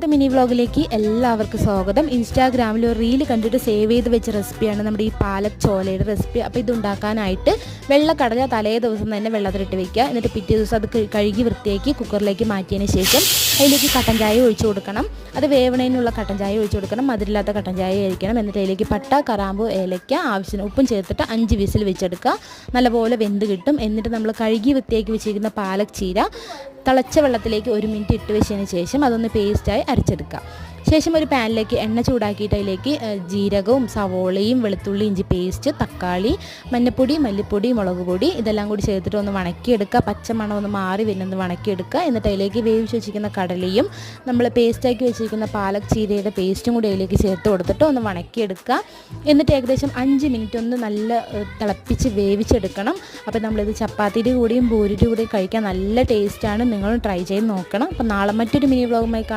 Mini വ്ളോഗിലേക്ക് എല്ലാവർക്കും സ്വാഗതം. ഇൻസ്റ്റാഗ്രാമിൽ ഒരു റീൽ കണ്ടിട്ട് സേവ് ചെയ്ത് വെച്ച റെസിപ്പിയാണ് നമ്മുടെ ഈ പാലക് ചോലയുടെ റെസിപ്പി. അപ്പോൾ ഇതുണ്ടാക്കാനായിട്ട് വെള്ളക്കടല തലേ ദിവസം തന്നെ വെള്ളത്തിലിട്ട് വെക്കുക. എന്നിട്ട് പിറ്റേ ദിവസം അത് കഴുകി വൃത്തിയാക്കി കുക്കറിലേക്ക് മാറ്റിയതിന് ശേഷം അതിലേക്ക് കട്ടൻ ചായ ഒഴിച്ചു കൊടുക്കണം. അത് വേവണതിനുള്ള കട്ടൻ ചായ ഒഴിച്ചു കൊടുക്കണം. മധുരമില്ലാത്ത കട്ടൻ ചായ കഴിക്കണം. എന്നിട്ട് അതിലേക്ക് പട്ട, കറാമ്പു, ഏലയ്ക്ക ആവശ്യത്തിന് ഉപ്പും ചേർത്തിട്ട് 5 വിസിൽ വെച്ചെടുക്കുക. നല്ലപോലെ വെന്ത് കിട്ടും. എന്നിട്ട് നമ്മൾ കഴുകി വൃത്തിയാക്കി വെച്ചിരിക്കുന്ന പാലക് ചീര തിളച്ച വെള്ളത്തിലേക്ക് 1 മിനിറ്റ് ഇട്ട് വെച്ചതിന് ശേഷം അതൊന്ന് പേസ്റ്റായി അരച്ചെടുക്കുക. ശേഷം ഒരു പാനിലേക്ക് എണ്ണ ചൂടാക്കിയിട്ട് അതിലേക്ക് ജീരകവും സവോളയും വെളുത്തുള്ളി ഇഞ്ചി പേസ്റ്റ്, തക്കാളി, മഞ്ഞൾപ്പൊടി, മല്ലിപ്പൊടി, മുളക് പൊടി ഇതെല്ലാം കൂടി ചേർത്തിട്ട് ഒന്ന് വണക്കിയെടുക്കുക. പച്ചമണം ഒന്ന് മാറി വരുന്നത് വണക്കിയെടുക്കുക. എന്നിട്ട് അതിലേക്ക് വേവിച്ച് വെച്ചിരിക്കുന്ന കടലയും നമ്മൾ പേസ്റ്റാക്കി വെച്ചിരിക്കുന്ന പാലക് ചീരയുടെ പേസ്റ്റും കൂടി അതിലേക്ക് ചേർത്ത് കൊടുത്തിട്ട് ഒന്ന് വണക്കിയെടുക്കുക. എന്നിട്ട് ഏകദേശം 5 മിനിറ്റ് ഒന്ന് നല്ല തിളപ്പിച്ച് വേവിച്ചെടുക്കണം. അപ്പോൾ നമ്മളിത് ചപ്പാത്തിയുടെ കൂടെയും പൂരിയുടെ കൂടെയും കഴിക്കാൻ നല്ല ടേസ്റ്റാണ്. നിങ്ങളും ട്രൈ ചെയ്ത് നോക്കണം. അപ്പോൾ നാളെ മറ്റൊരു മിനി വ്ളോഗുമായി കാണാം.